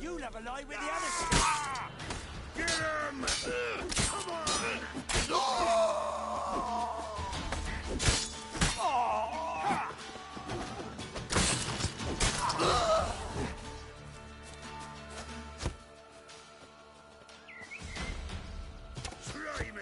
You'll have a lie with the other. Get him! Come on! Try me!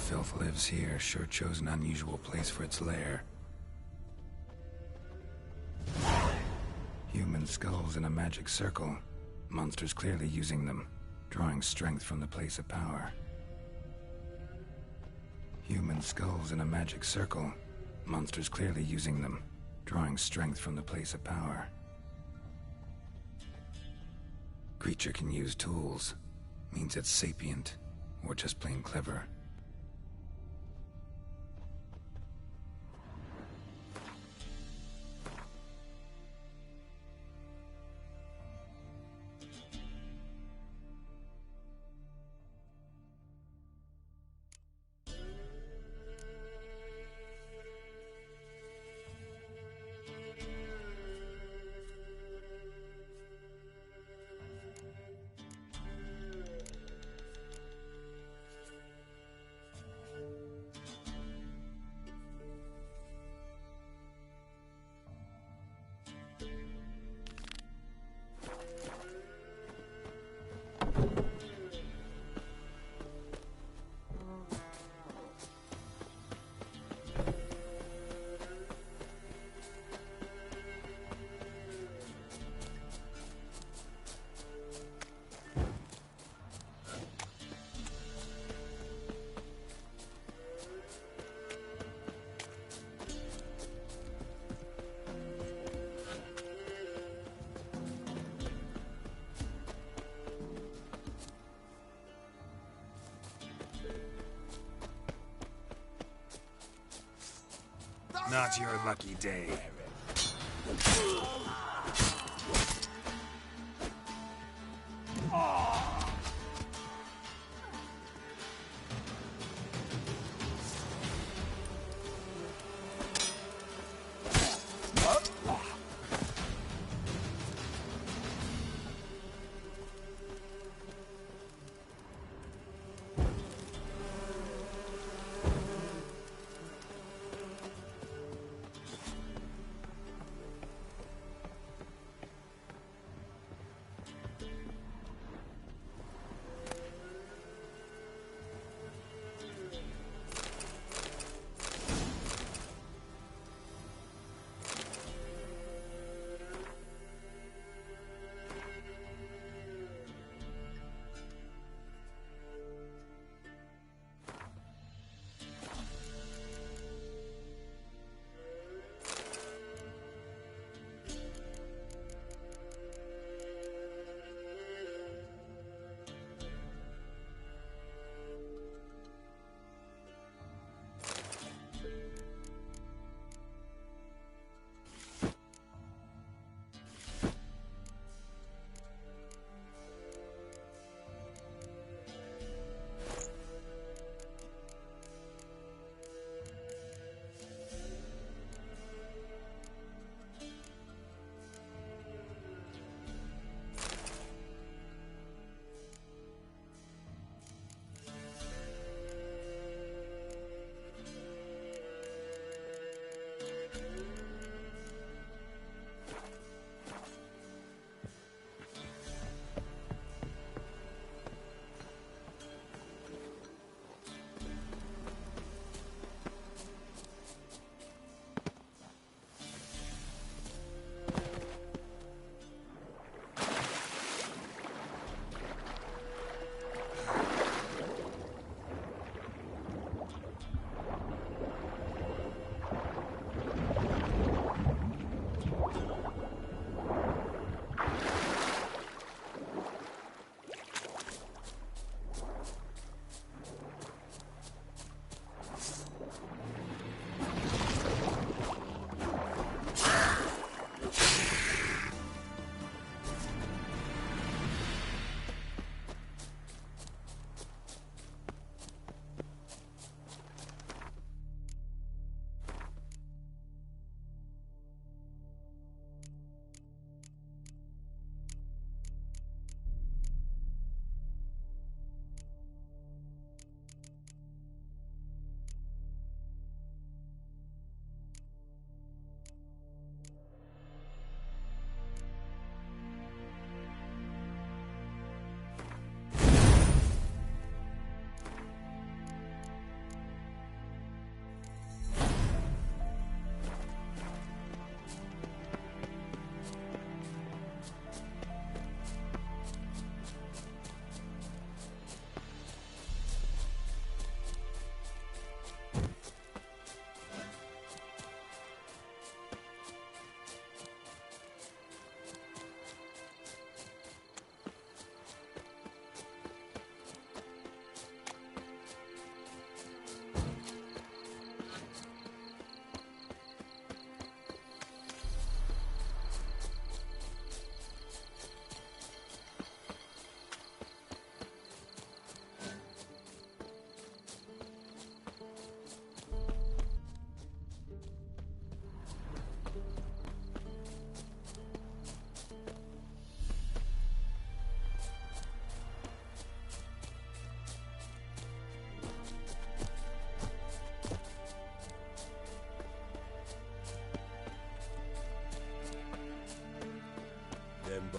Filth lives here sure chose an unusual place for its lair. Human skulls in a magic circle. Monsters clearly using them, drawing strength from the place of power. Human skulls in a magic circle. Monsters clearly using them, drawing strength from the place of power. Creature can use tools. Means it's sapient, or just plain clever. Not your lucky day.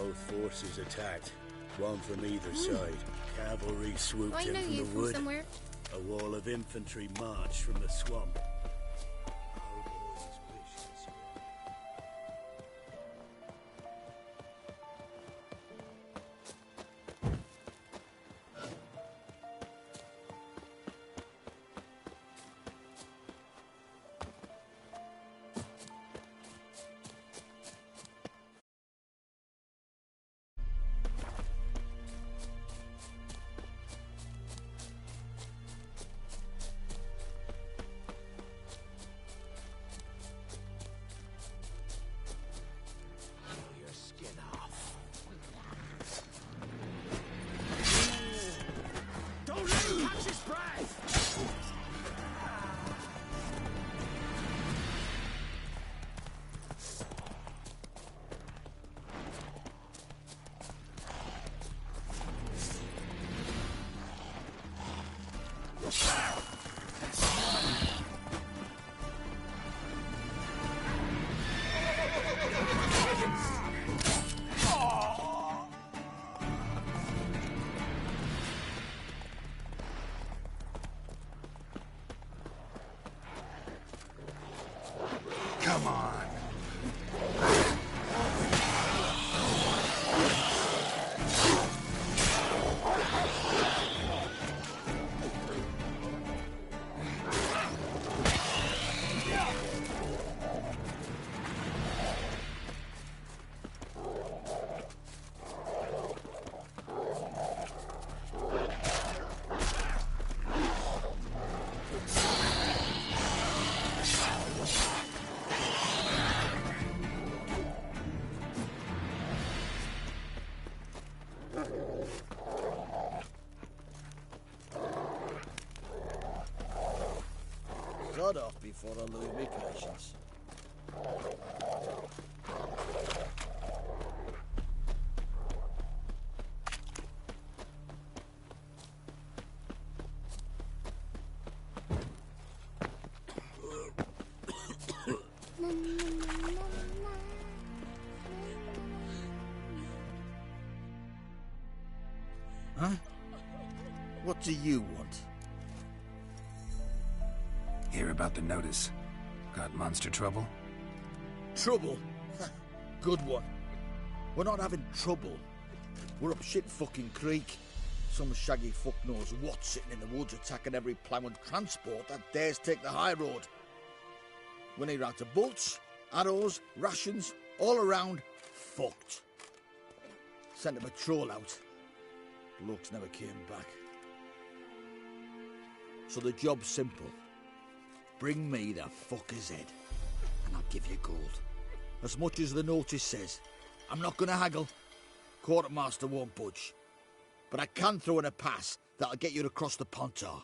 Both forces attacked, one from either side. Cavalry swooped I in know from you the from wood. somewhere. A wall of infantry marched from the swamp. Our boys' wishes were... Your skin off. Don't let him catch his breath! Come on. Sod off before I lose my patience. Huh? What do you want? Hear about the notice? Got monster trouble? Trouble? Good one. We're not having trouble. We're up shit fucking creek. Some shaggy fuck knows what sitting in the woods attacking every plough and transport that dares take the high road. We're near out of bolts, arrows, rations, all around, fucked. Sent a patrol out. Blokes never came back. So the job's simple. Bring me the fucker's head, and I'll give you gold. As much as the notice says. I'm not gonna haggle. Quartermaster won't budge. But I can throw in a pass that'll get you across the Pontar.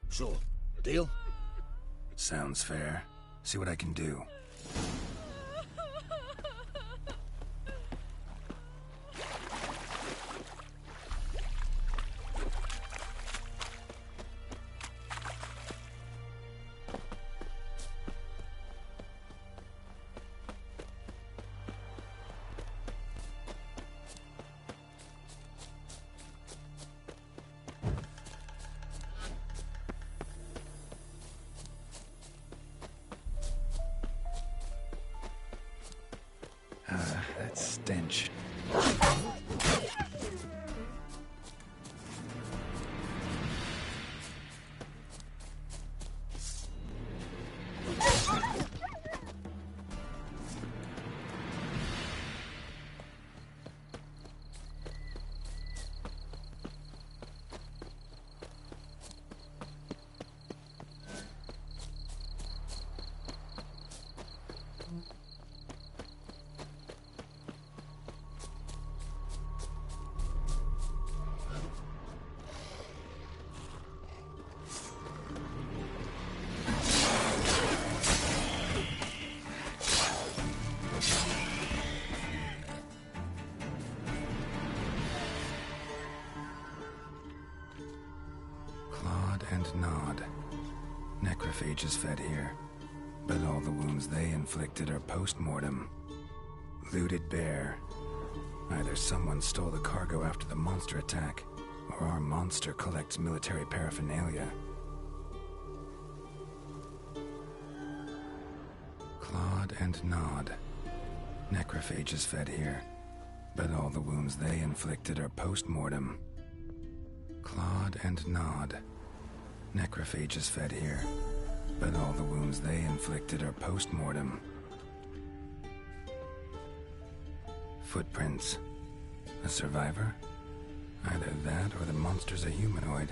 So, deal? Sounds fair. See what I can do. That stench. And Nod. Necrophages fed here, but all the wounds they inflicted are post-mortem. Looted bear. Either someone stole the cargo after the monster attack, or our monster collects military paraphernalia. Clawed and gnawed. Necrophages fed here, but all the wounds they inflicted are post-mortem. Clawed and gnawed. Necrophages fed here, but all the wounds they inflicted are post-mortem. Footprints. A survivor? Either that or the monster's a humanoid.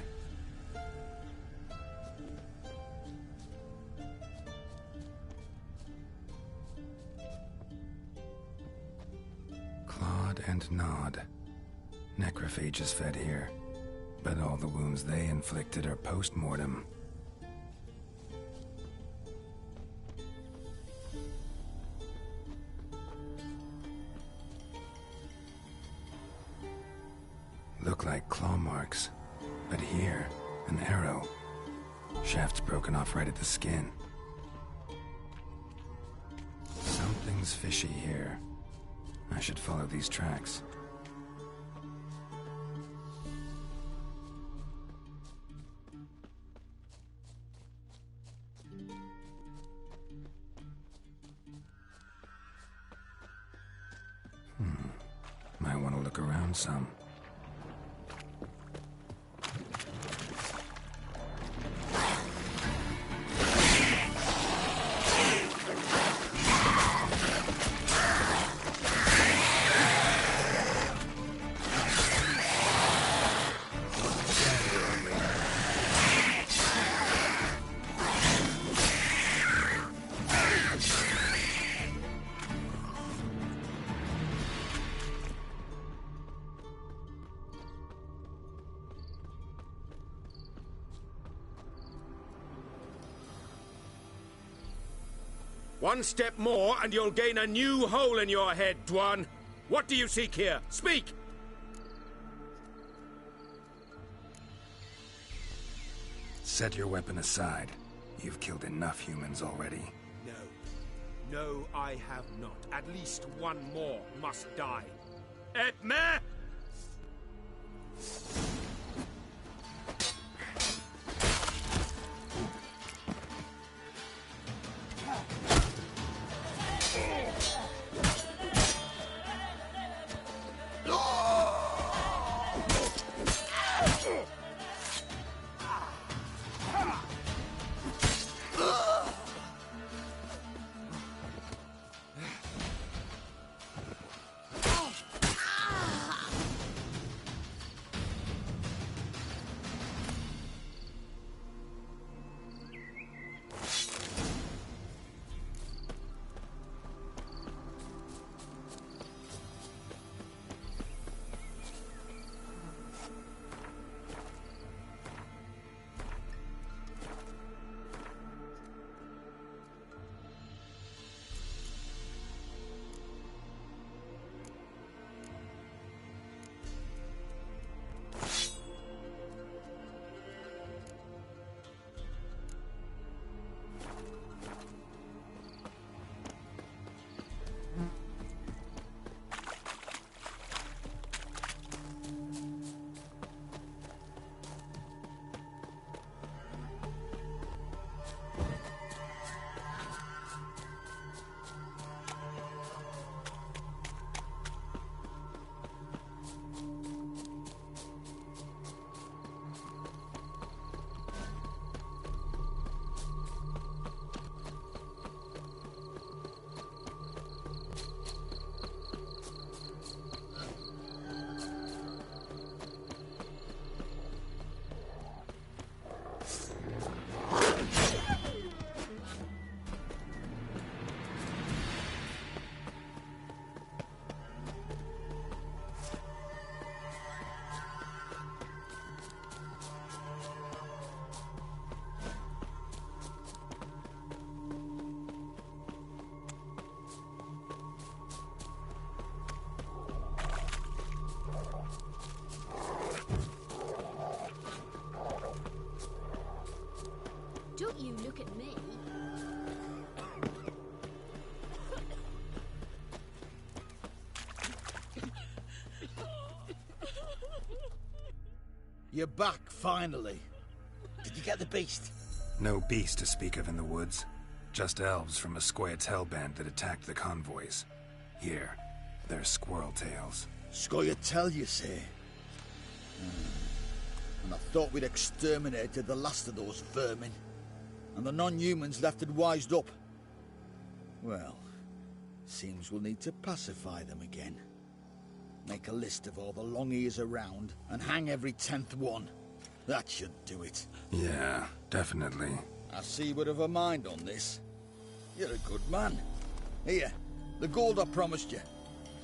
Clawed and gnawed. Necrophages fed here, but all the wounds they inflicted are post-mortem. Look like claw marks, but here, an arrow. Shaft's broken off right at the skin. Something's fishy here. I should follow these tracks. Might want to look around some. One step more, and you'll gain a new hole in your head, Dwan. What do you seek here? Speak! Set your weapon aside. You've killed enough humans already. No. No, I have not. At least one more must die. Etme! You're back, finally. Did you get the beast? No beast to speak of in the woods. Just elves from a Scoia'tael band that attacked the convoys. Here, they're squirrel tails. Scoia'tael, you say? And I thought we'd exterminated the last of those vermin. And the non-humans left and wised up. Well, seems we'll need to pacify them again. Make a list of all the long ears around and hang every 10th one. That should do it. Yeah, definitely. I see you would have a mind on this. You're a good man. Here, the gold I promised you.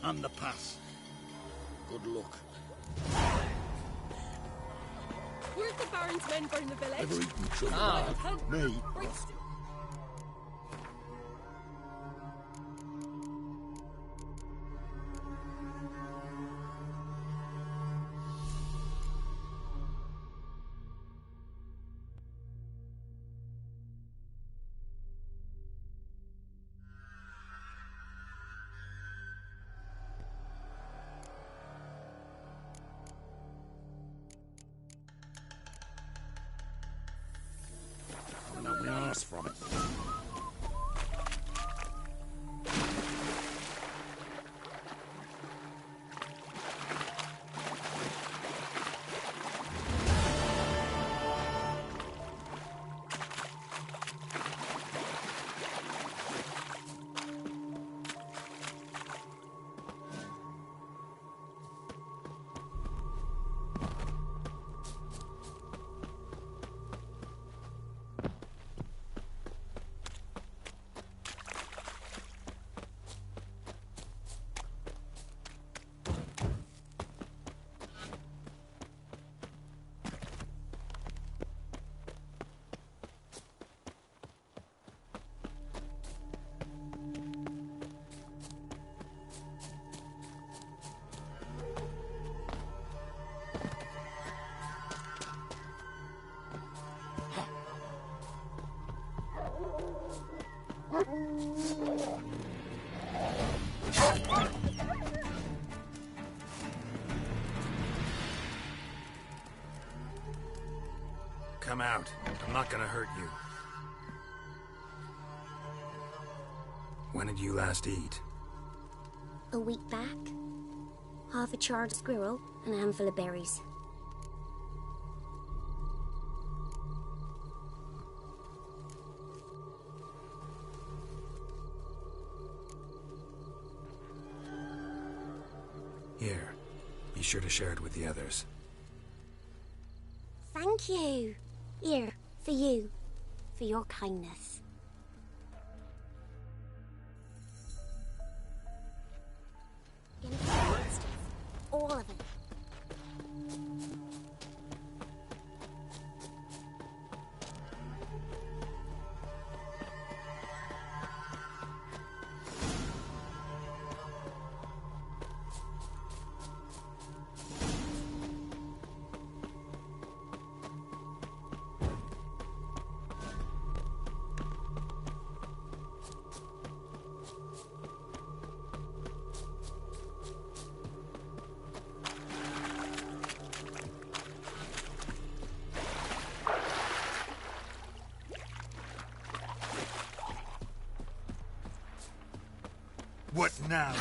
And the pass. Good luck. Where'd the Baron's men burn the village? Ever eaten trouble? Me? Right. From it. Come out. I'm not gonna hurt you. When did you last eat? A week back. Half a charred squirrel and a handful of berries. Here. Be sure to share it with the others. Thank you. Here, for you. For your kindness. Gonna get the monsters. All of them. What now?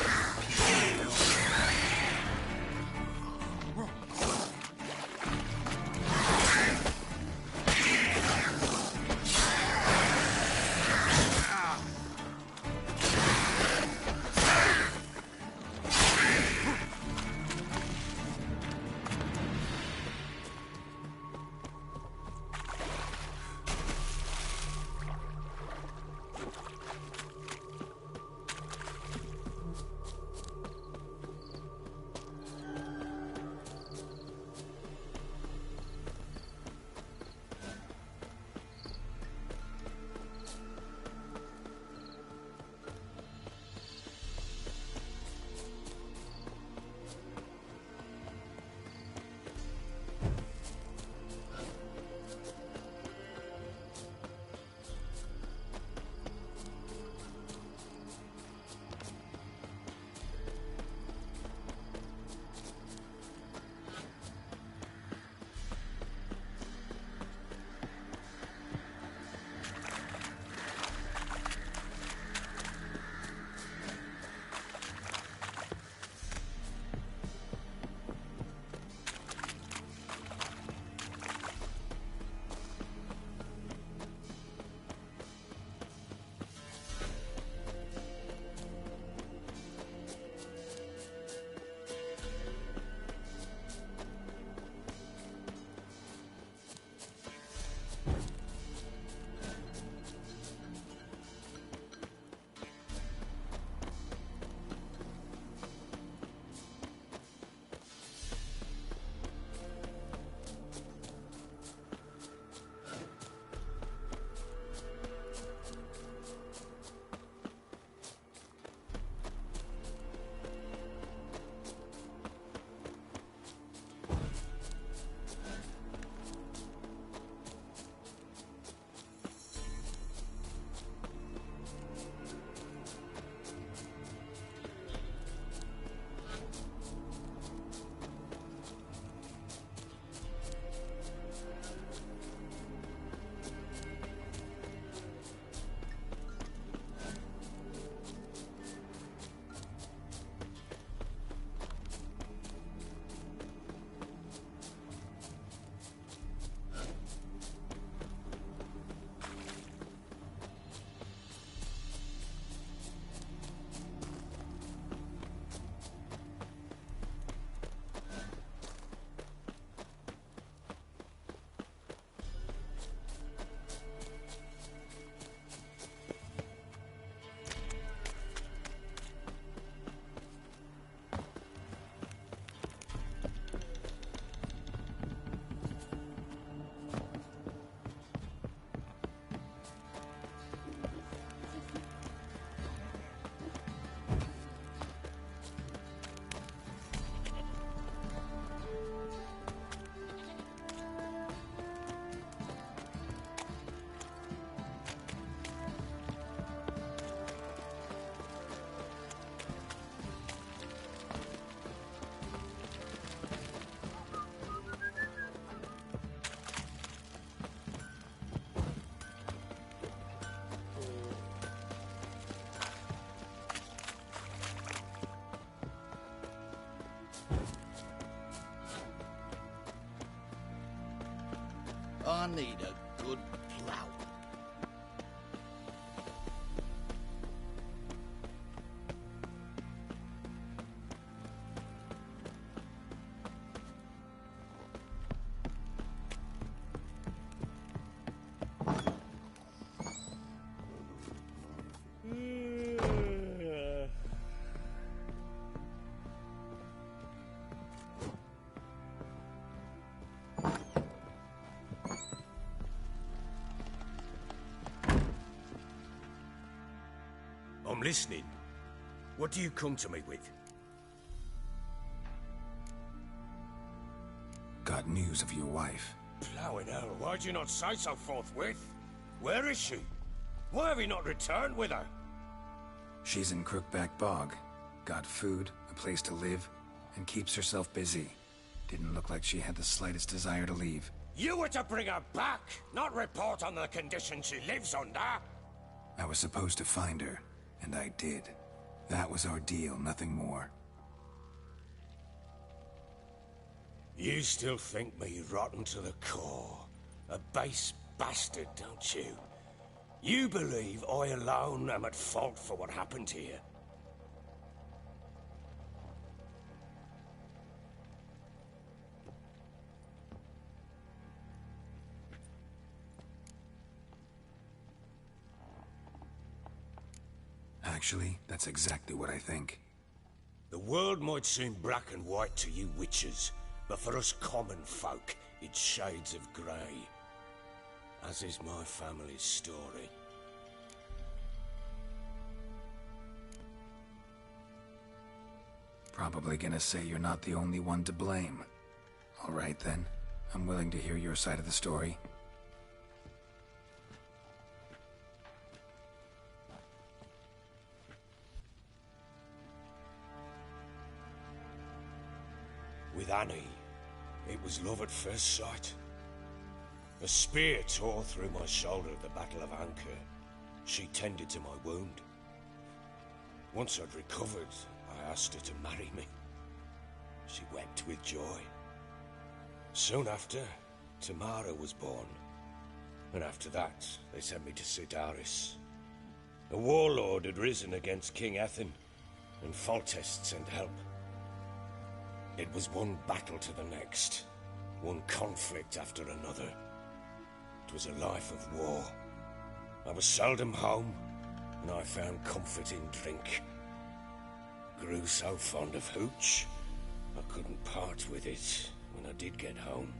I need a good plough. I'm listening. What do you come to me with? Got news of your wife. Plowing hell, why'd you not say so forthwith? Where is she? Why have you not returned with her? She's in Crookback Bog. Got food, a place to live, and keeps herself busy. Didn't look like she had the slightest desire to leave. You were to bring her back, not report on the conditions she lives under. I was supposed to find her, and I did. That was our deal, nothing more. You still think me rotten to the core. A base bastard, don't you? You believe I alone am at fault for what happened here. Actually, that's exactly what I think. The world might seem black and white to you witches, but for us common folk, it's shades of grey. As is my family's story. Probably gonna say you're not the only one to blame. All right then, I'm willing to hear your side of the story. With Annie, it was love at first sight. A spear tore through my shoulder at the Battle of Anchor. She tended to my wound. Once I'd recovered, I asked her to marry me. She wept with joy. Soon after, Tamara was born. And after that, they sent me to Cidaris. A warlord had risen against King Ethain, and Foltest sent help. It was one battle to the next, one conflict after another. It was a life of war. I was seldom home, and I found comfort in drink. Grew so fond of hooch, I couldn't part with it when I did get home.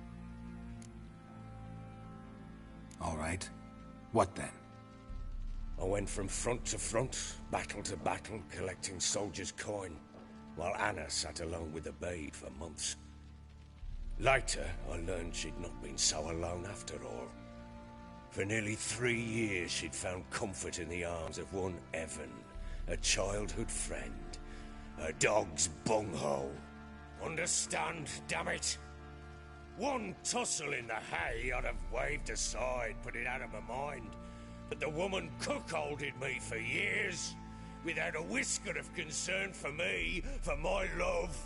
All right. What then? I went from front to front, battle to battle, collecting soldiers' coin, while Anna sat alone with the babe for months. Later, I learned she'd not been so alone after all. For nearly 3 years, she'd found comfort in the arms of one Evan, a childhood friend. Her dog's bunghole. Understand, damn it? One tussle in the hay I'd have waved aside, put it out of my mind. But the woman cuckolded me for years, without a whisker of concern for me, for my love.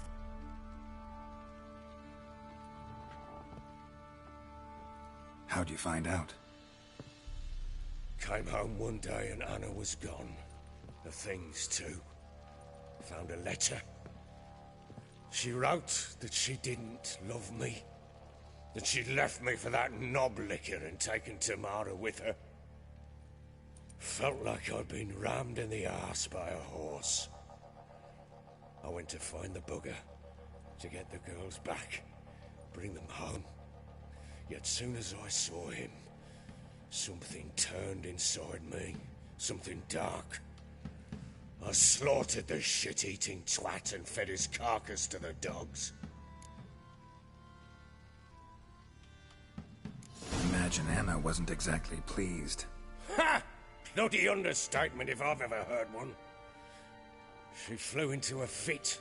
How'd you find out? Came home one day and Anna was gone. The things too. Found a letter. She wrote that she didn't love me. That she'd left me for that knob licker and taken Tamara with her. Felt like I'd been rammed in the arse by a horse. I went to find the bugger, to get the girls back, bring them home. Yet soon as I saw him, something turned inside me, something dark. I slaughtered the shit-eating twat and fed his carcass to the dogs. Imagine Anna wasn't exactly pleased. Ha! Bloody understatement if I've ever heard one. She flew into a fit,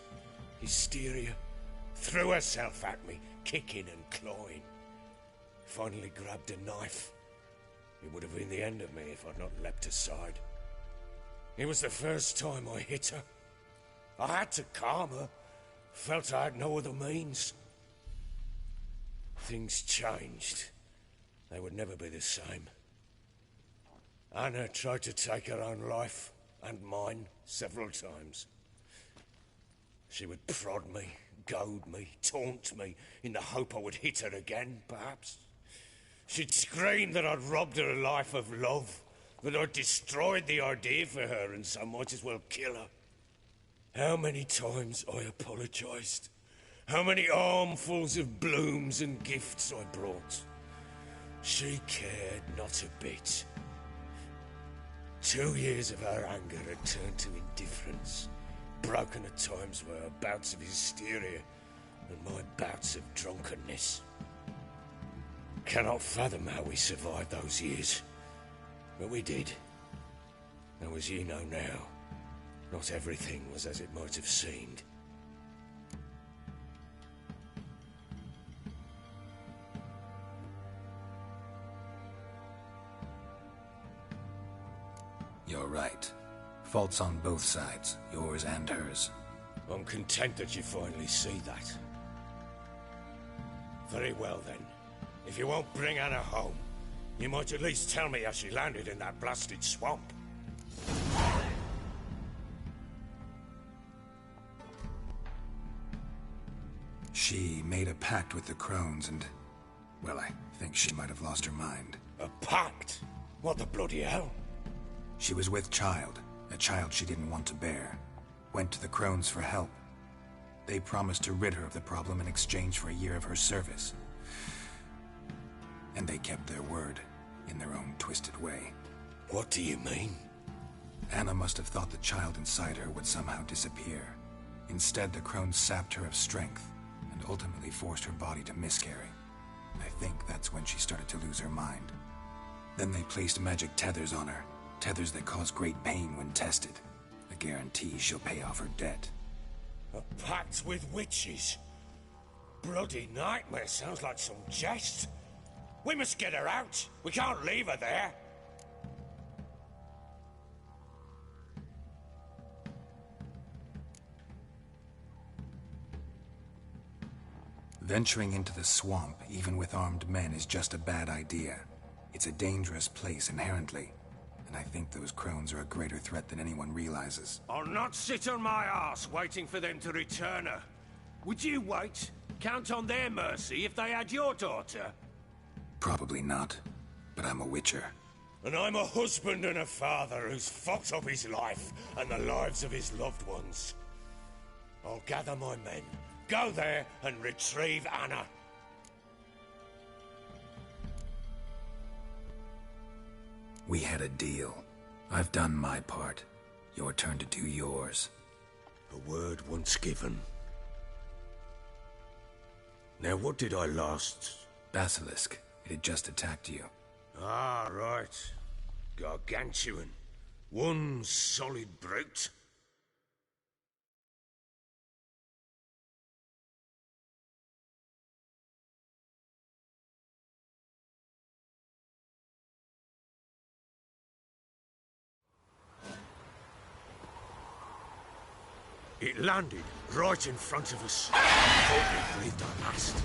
hysteria, threw herself at me, kicking and clawing. Finally grabbed a knife. It would have been the end of me if I'd not leapt aside. It was the first time I hit her. I had to calm her. Felt I had no other means. Things changed. they would never be the same. Anna tried to take her own life, and mine, several times. She would prod me, goad me, taunt me, in the hope I would hit her again, perhaps. She'd scream that I'd robbed her life of love, that I'd destroyed the idea for her and so might as well kill her. How many times I apologized. How many armfuls of blooms and gifts I brought. She cared not a bit. 2 years of her anger had turned to indifference, broken at times by her bouts of hysteria and my bouts of drunkenness. Cannot fathom how we survived those years, but we did. Though as you know now, not everything was as it might have seemed. You're right. Faults on both sides, yours and hers. I'm content that you finally see that. Very well then. If you won't bring Anna home, you might at least tell me how she landed in that blasted swamp. She made a pact with the crones and... well, I think she might have lost her mind. A pact? What the bloody hell? She was with child, a child she didn't want to bear. Went to the crones for help. They promised to rid her of the problem in exchange for a year of her service. And they kept their word, in their own twisted way. What do you mean? Anna must have thought the child inside her would somehow disappear. Instead, the crones sapped her of strength, and ultimately forced her body to miscarry. I think that's when she started to lose her mind. Then they placed magic tethers on her, tethers that cause great pain when tested. A guarantee she'll pay off her debt. A pact with witches? Bloody nightmare, sounds like some jest. We must get her out. We can't leave her there. Venturing into the swamp, even with armed men, is just a bad idea. It's a dangerous place inherently, and I think those crones are a greater threat than anyone realizes. I'll not sit on my arse waiting for them to return her. Would you wait? Count on their mercy if they had your daughter? Probably not, but I'm a witcher. And I'm a husband and a father who's fucked up his life and the lives of his loved ones. I'll gather my men, go there and retrieve Anna. We had a deal. I've done my part. Your turn to do yours. A word once given. Now what did I last... Basilisk. It had just attacked you. Ah, right. Gargantuan. One solid brute. It landed right in front of us. Thought we breathed our last.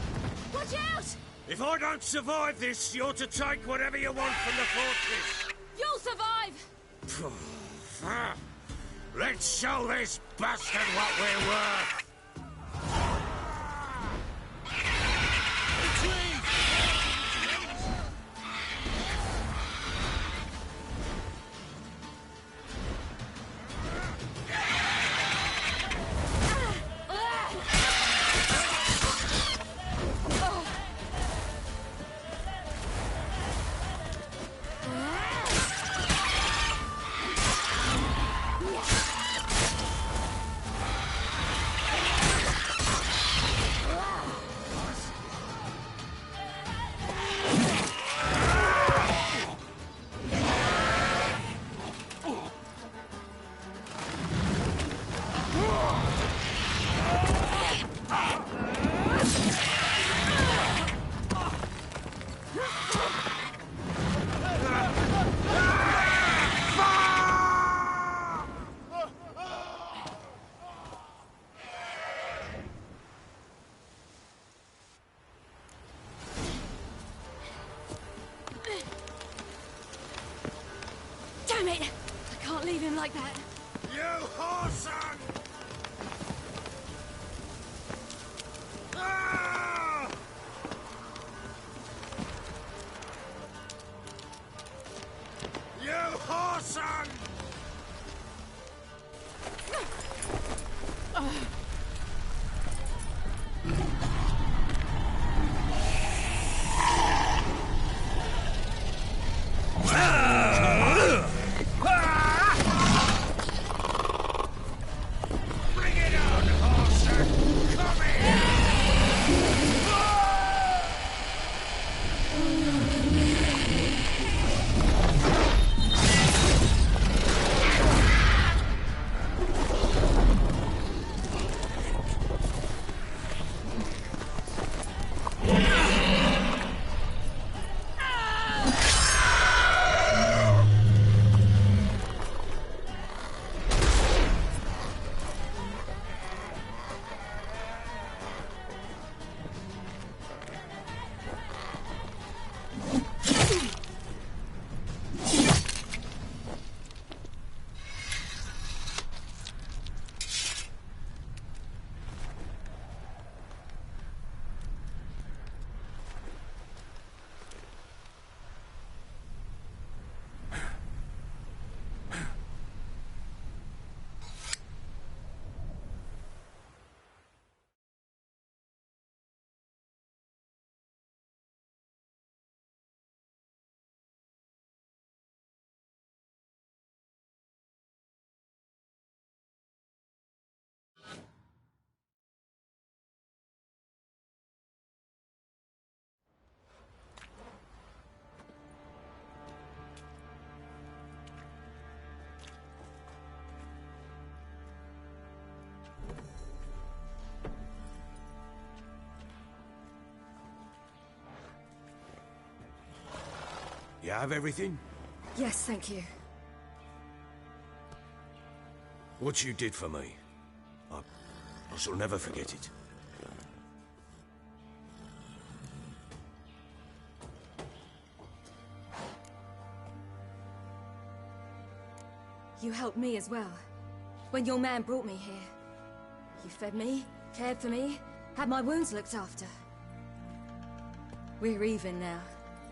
Watch out! If I don't survive this, you're to take whatever you want from the fortress. You'll survive! Let's show this bastard what we're worth. like that. You whoreson! Ah! You whoreson! Bring it on, whoreson! Come here! You have everything? Yes, thank you. What you did for me, I shall never forget it. You helped me as well. When your man brought me here. You fed me, cared for me, had my wounds looked after. We're even now.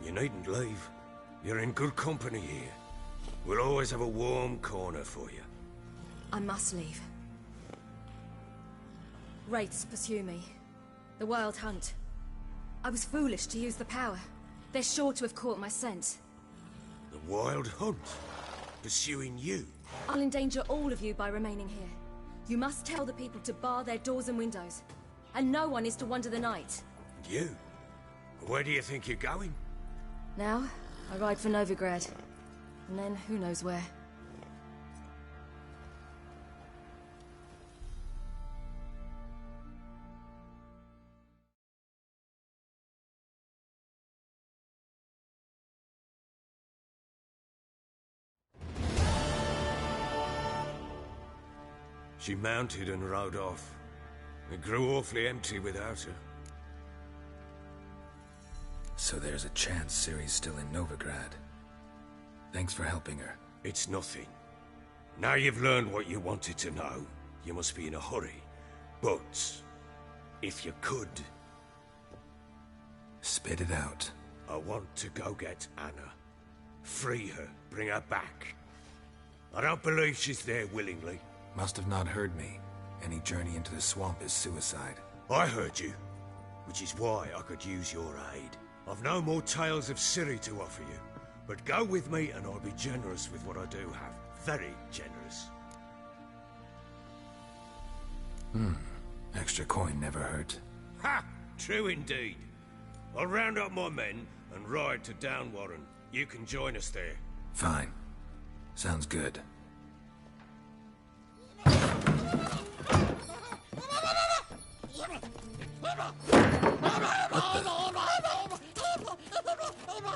You needn't leave. You're in good company here. We'll always have a warm corner for you. I must leave. Wraiths pursue me. The Wild Hunt. I was foolish to use the power. They're sure to have caught my scent. The Wild Hunt? Pursuing you? I'll endanger all of you by remaining here. You must tell the people to bar their doors and windows. And no one is to wander the night. You? Where do you think you're going? Now, I ride for Novigrad. And then, who knows where. She mounted and rode off. It grew awfully empty without her. So there's a chance Ciri's still in Novigrad. Thanks for helping her. It's nothing. Now you've learned what you wanted to know, you must be in a hurry. But, if you could... Spit it out. I want to go get Anna. Free her, bring her back. I don't believe she's there willingly. Must have not heard me. Any journey into the swamp is suicide. I heard you, which is why I could use your aid. I've no more tales of Ciri to offer you, but go with me and I'll be generous with what I do have. Very generous. Extra coin never hurt. Ha! True indeed. I'll round up my men and ride to Downwarren. You can join us there. Fine. Sounds good.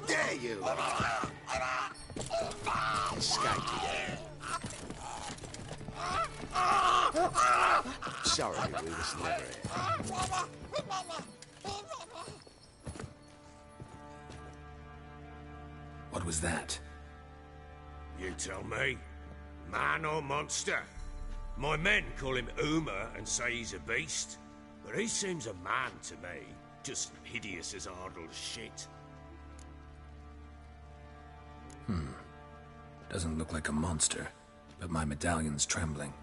Dare you! Skanky. Sorry, we was never here. What was that? You tell me. Man or monster? My men call him Uma and say he's a beast, but he seems a man to me. Just hideous as Ardle's shit. Doesn't look like a monster, but my medallion's trembling.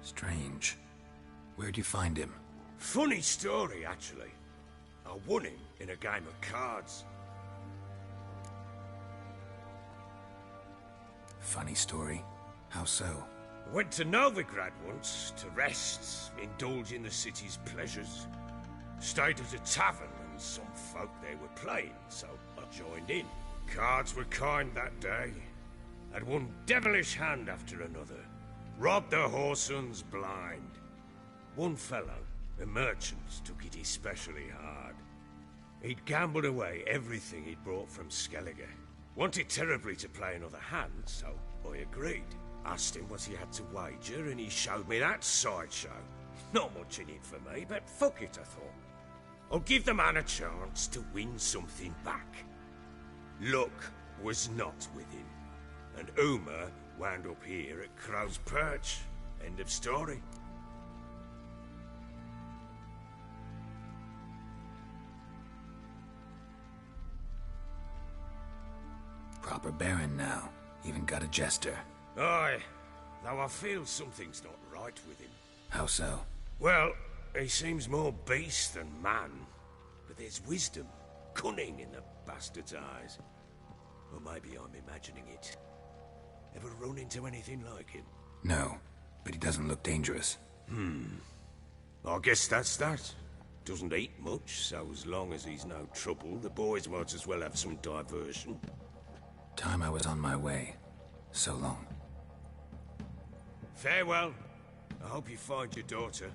Strange. Where'd you find him? Funny story, actually. I won him in a game of cards. Funny story? How so? Went to Novigrad once to rest, indulge in the city's pleasures. Stayed at a tavern and some folk there were playing, so I joined in. Cards were kind that day. Had one devilish hand after another. Robbed the Whoresons blind. One fellow, a merchant, took it especially hard. He'd gambled away everything he'd brought from Skellige. Wanted terribly to play another hand, so I agreed. Asked him what he had to wager, and he showed me that sideshow. Not much in it for me, but fuck it, I thought. I'll give the man a chance to win something back. Luck was not with him, and Uma wound up here at Crow's Perch. End of story. Proper baron now. Even got a jester. Aye, though I feel something's not right with him. How so? Well, he seems more beast than man, but there's wisdom, cunning in the bastard's eyes. Or maybe I'm imagining it. Ever run into anything like him? No, but he doesn't look dangerous. I guess that's that. Doesn't eat much, so as long as he's no trouble, the boys might as well have some diversion. Time I was on my way. So long. Farewell. I hope you find your daughter.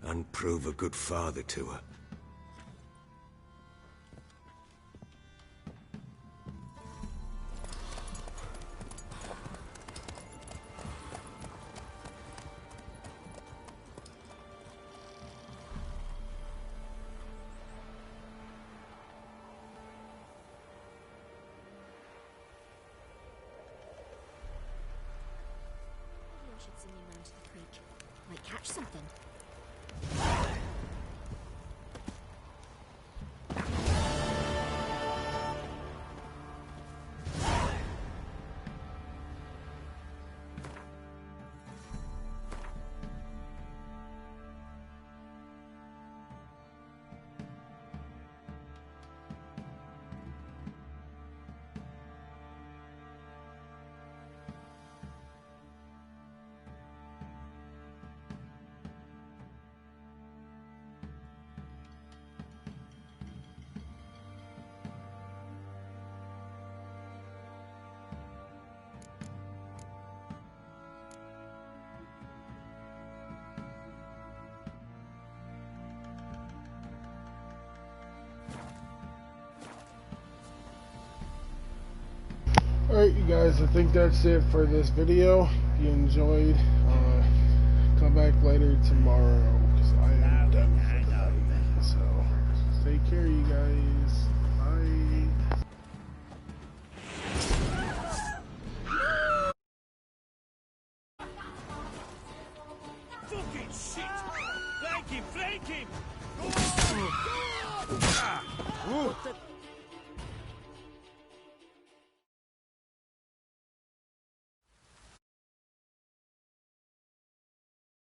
And prove a good father to her. Maybe I should sing you round to the creek. Might catch something. Alright, you guys, I think that's it for this video. If you enjoyed, come back later tomorrow, because I am done for the night. So, take care, you guys. Bye. Fucking shit! Flank him! Flank him! Ah! What the...